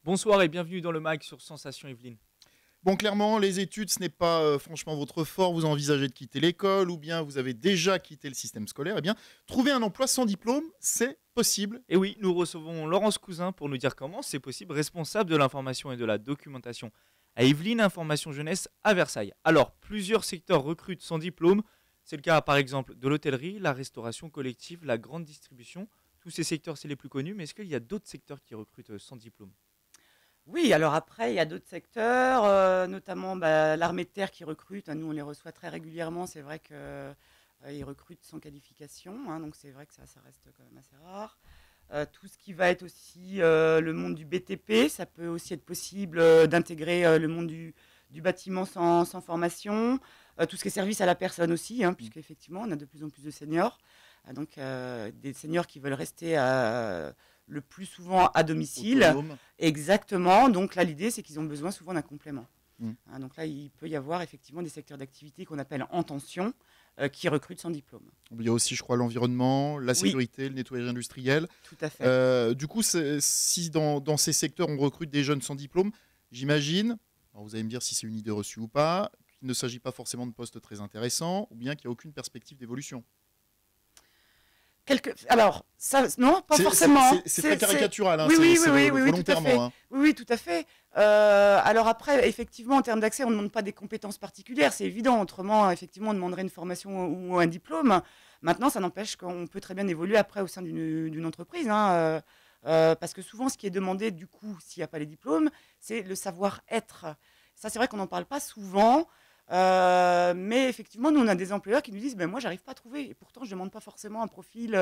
Bonsoir et bienvenue dans le MAG sur Sensation Yveline. Bon, clairement, les études, ce n'est pas franchement votre fort. Vous envisagez de quitter l'école ou bien vous avez déjà quitté le système scolaire. Eh bien, trouver un emploi sans diplôme, c'est possible. Et oui, nous recevons Laurence Cousin pour nous dire comment c'est possible, responsable de l'information et de la documentation à Yveline Information Jeunesse à Versailles. Alors, plusieurs secteurs recrutent sans diplôme. C'est le cas par exemple de l'hôtellerie, la restauration collective, la grande distribution. Tous ces secteurs, c'est les plus connus, mais est-ce qu'il y a d'autres secteurs qui recrutent sans diplôme? Oui, alors après, il y a d'autres secteurs, notamment l'armée de terre qui recrute. Nous, on les reçoit très régulièrement. C'est vrai qu'ils recrutent sans qualification, hein, donc c'est vrai que ça reste quand même assez rare. Tout ce qui va être aussi le monde du BTP, ça peut aussi être possible d'intégrer le monde du bâtiment sans formation. Tout ce qui est service à la personne aussi, hein, puisqu'effectivement, on a de plus en plus de seniors. Donc, des seniors qui veulent rester le plus souvent à domicile. Autonome. Exactement. Donc là, l'idée, c'est qu'ils ont besoin souvent d'un complément. Mm. Donc là, il peut y avoir effectivement des secteurs d'activité qu'on appelle en tension qui recrutent sans diplôme. Il y a aussi, je crois, l'environnement, la Oui. sécurité, le nettoyage industriel. Tout à fait. Du coup, si dans ces secteurs, on recrute des jeunes sans diplôme, j'imagine, alors vous allez me dire si c'est une idée reçue ou pas, qu'il ne s'agit pas forcément de postes très intéressants ou bien qu'il n'y a aucune perspective d'évolution. Alors, ça, non, pas C'est- forcément. c'est très caricatural, hein, Oui, c'est oui, tout à volontairement. fait. Hein. Oui, tout à fait. Alors après, effectivement, en termes d'accès, on ne demande pas des compétences particulières, c'est évident. Autrement, effectivement, on demanderait une formation ou un diplôme. Maintenant, ça n'empêche qu'on peut très bien évoluer après au sein d'une entreprise. Hein, parce que souvent, ce qui est demandé, du coup, s'il n'y a pas les diplômes, c'est le savoir-être. Ça, c'est vrai qu'on n'en parle pas souvent. Mais effectivement, nous, on a des employeurs qui nous disent moi, j'arrive pas à trouver. Et pourtant, je demande pas forcément un profil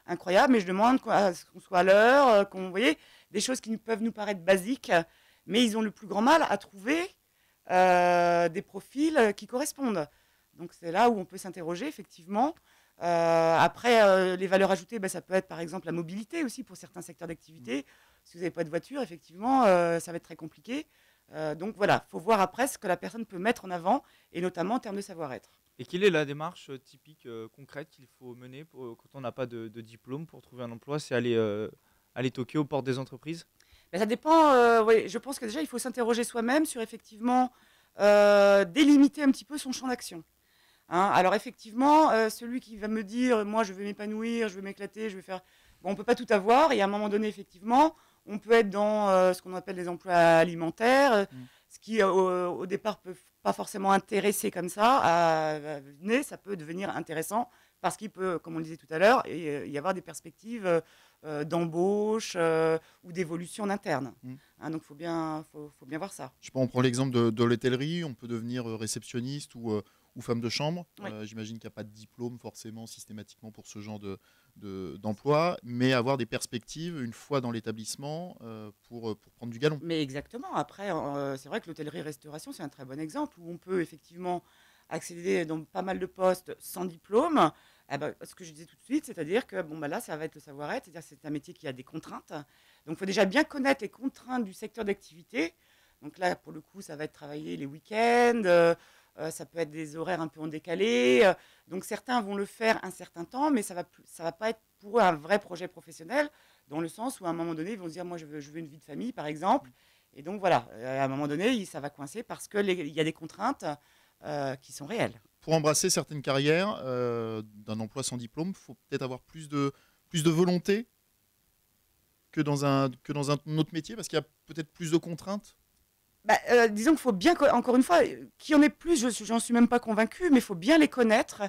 incroyable, mais je demande qu'on soit à l'heure, vous voyez, des choses qui peuvent nous paraître basiques, mais ils ont le plus grand mal à trouver des profils qui correspondent. Donc, c'est là où on peut s'interroger, effectivement. Après, les valeurs ajoutées, ça peut être par exemple la mobilité aussi pour certains secteurs d'activité. Si vous n'avez pas de voiture, effectivement, ça va être très compliqué. Donc voilà, il faut voir après ce que la personne peut mettre en avant, et notamment en termes de savoir-être. Et quelle est la démarche typique, concrète qu'il faut mener quand on n'a pas de diplôme pour trouver un emploi? C'est aller toquer aux portes des entreprises? Ça dépend, oui, je pense que déjà il faut s'interroger soi-même sur effectivement délimiter un petit peu son champ d'action. Hein, alors effectivement, celui qui va me dire, moi je veux m'épanouir, je veux m'éclater, je veux faire... Bon, on ne peut pas tout avoir, et à un moment donné, effectivement, on peut être dans ce qu'on appelle des emplois alimentaires, ce qui au départ peut pas forcément intéresser comme ça, ça peut devenir intéressant parce qu'il peut, comme on le disait tout à l'heure, y avoir des perspectives d'embauche ou d'évolution en interne. Hein, donc faut bien voir ça. Je sais pas, on prend l'exemple de l'hôtellerie, on peut devenir réceptionniste ou femme de chambre. Oui. J'imagine qu'il n'y a pas de diplôme forcément systématiquement pour ce genre d'emploi, mais avoir des perspectives une fois dans l'établissement pour prendre du galon. Mais exactement. Après, c'est vrai que l'hôtellerie-restauration, c'est un très bon exemple où on peut effectivement accéder dans pas mal de postes sans diplôme. Ce que je disais tout de suite, c'est-à-dire que là, ça va être le savoir-être, c'est-à-dire que c'est un métier qui a des contraintes. Donc, il faut déjà bien connaître les contraintes du secteur d'activité. Donc là, pour le coup, ça va être travailler les week-ends, ça peut être des horaires un peu en décalé. Donc, certains vont le faire un certain temps, mais ça va pas être pour eux un vrai projet professionnel, dans le sens où à un moment donné, ils vont se dire, moi, je veux une vie de famille, par exemple. Et donc, voilà, à un moment donné, ça va coincer parce qu'il y a des contraintes qui sont réelles. Pour embrasser certaines carrières d'un emploi sans diplôme, il faut peut-être avoir plus de volonté que dans un autre métier, parce qu'il y a peut-être plus de contraintes. Disons qu'il faut bien, encore une fois, qui en est plus, j'en suis même pas convaincue, mais il faut bien les connaître.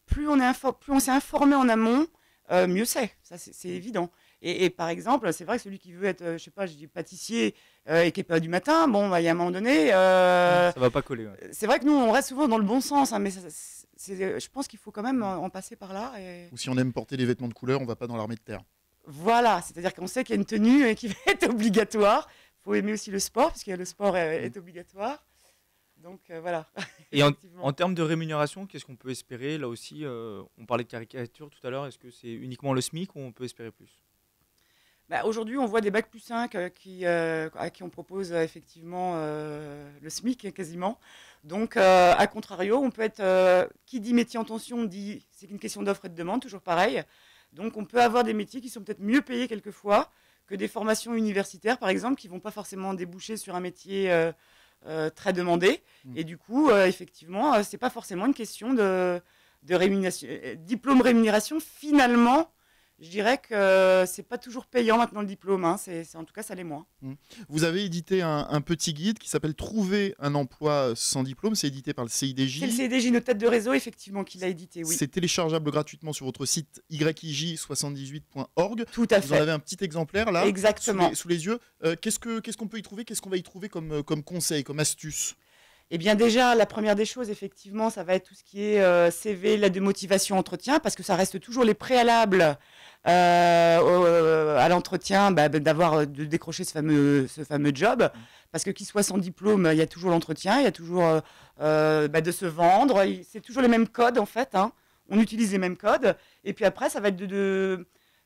Plus on s'est informé en amont, mieux c'est. Ça, c'est évident. Et par exemple, c'est vrai que celui qui veut être, je sais pas, je dis pâtissier et qui n'est pas du matin, il y a un moment donné... Ça va pas coller. Ouais. C'est vrai que nous, on reste souvent dans le bon sens, hein, mais je pense qu'il faut quand même en passer par là. Ou si on aime porter des vêtements de couleur, on va pas dans l'armée de terre. Voilà, c'est-à-dire qu'on sait qu'il y a une tenue qui va être obligatoire. Il faut aimer aussi le sport, puisque le sport est obligatoire. Donc voilà. Et en termes de rémunération, qu'est-ce qu'on peut espérer? Là aussi, on parlait de caricature tout à l'heure. Est-ce que c'est uniquement le SMIC ou on peut espérer plus? Aujourd'hui, on voit des bac plus 5 à qui on propose effectivement le SMIC quasiment. Donc, à contrario, on peut être... qui dit métier en tension dit c'est une question d'offre et de demande, toujours pareil. Donc, on peut avoir des métiers qui sont peut-être mieux payés quelquefois que des formations universitaires, par exemple, qui ne vont pas forcément déboucher sur un métier très demandé. Et du coup, effectivement, ce n'est pas forcément une question de rémunération, diplôme rémunération. Finalement, je dirais que c'est pas toujours payant maintenant le diplôme, hein. En tout cas, ça l'est moins. Vous avez édité un petit guide qui s'appelle Trouver un emploi sans diplôme. C'est édité par le CIDJ. C'est le CIDJ, notre tête de réseau, effectivement, qui l'a édité, oui. C'est téléchargeable gratuitement sur votre site yij78.org. Tout à Vous fait. en avez un petit exemplaire là, Exactement. sous les yeux. Qu'est-ce qu'on peut y trouver? Qu'est-ce qu'on va y trouver comme conseil, comme astuce? Eh bien déjà, la première des choses, effectivement, ça va être tout ce qui est CV, lettre de motivation, entretien, parce que ça reste toujours les préalables à l'entretien, de décrocher ce fameux job. Parce que qu'il soit sans diplôme, il y a toujours l'entretien, il y a toujours de se vendre. C'est toujours les mêmes codes, en fait, hein. On utilise les mêmes codes. Et puis après, ça va être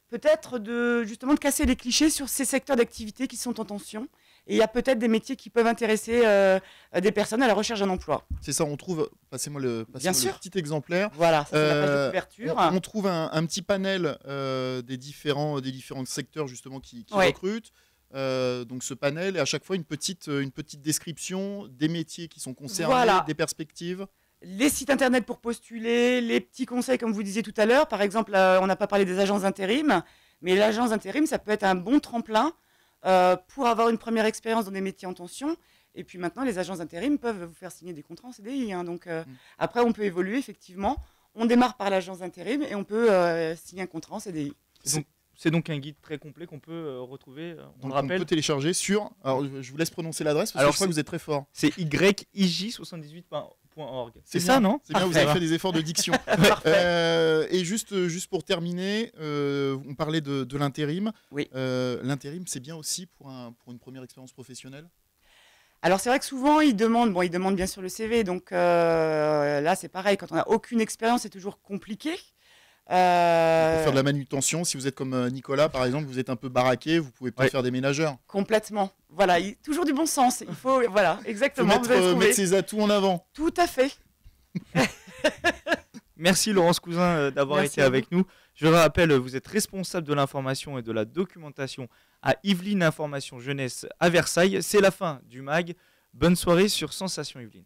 peut-être justement de casser les clichés sur ces secteurs d'activité qui sont en tension. Et il y a peut-être des métiers qui peuvent intéresser des personnes à la recherche d'un emploi. C'est ça, on trouve, passez-moi le petit exemplaire. Voilà, ça c'est la page de couverture. On trouve un petit panel des différents secteurs justement qui Ouais. recrutent. Donc ce panel, et à chaque fois une petite description des métiers qui sont concernés, Voilà. des perspectives. Les sites internet pour postuler, les petits conseils comme vous disiez tout à l'heure. Par exemple, on n'a pas parlé des agences d'intérim, mais l'agence d'intérim, ça peut être un bon tremplin pour avoir une première expérience dans des métiers en tension. Et puis maintenant, les agences d'intérim peuvent vous faire signer des contrats en CDI, hein. Donc après, on peut évoluer effectivement. On démarre par l'agence d'intérim et on peut signer un contrat en CDI. C'est donc un guide très complet qu'on peut retrouver, on le On rappelle. peut télécharger sur. Alors je vous laisse prononcer l'adresse parce que je crois que vous êtes très fort. C'est yij78.org. C'est bien, ça, non? C'est bien, vous Parfait. avez fait des efforts de diction. Et juste pour terminer, on parlait de l'intérim. Oui. L'intérim, c'est bien aussi pour une première expérience professionnelle. Alors c'est vrai que souvent ils demandent bien sûr le CV, donc là c'est pareil, quand on n'a aucune expérience c'est toujours compliqué. Pour faire de la manutention, si vous êtes comme Nicolas par exemple, vous êtes un peu baraqué, vous pouvez peut-être faire des ménageurs. Complètement, voilà, toujours du bon sens, il faut, voilà, exactement, vous avez trouvé. Mettre ses atouts en avant. Tout à fait. Merci Laurence Cousin d'avoir Merci été à avec nous. Je rappelle, vous êtes responsable de l'information et de la documentation à Yvelines Information Jeunesse à Versailles. C'est la fin du MAG. Bonne soirée sur Sensation Yvelines.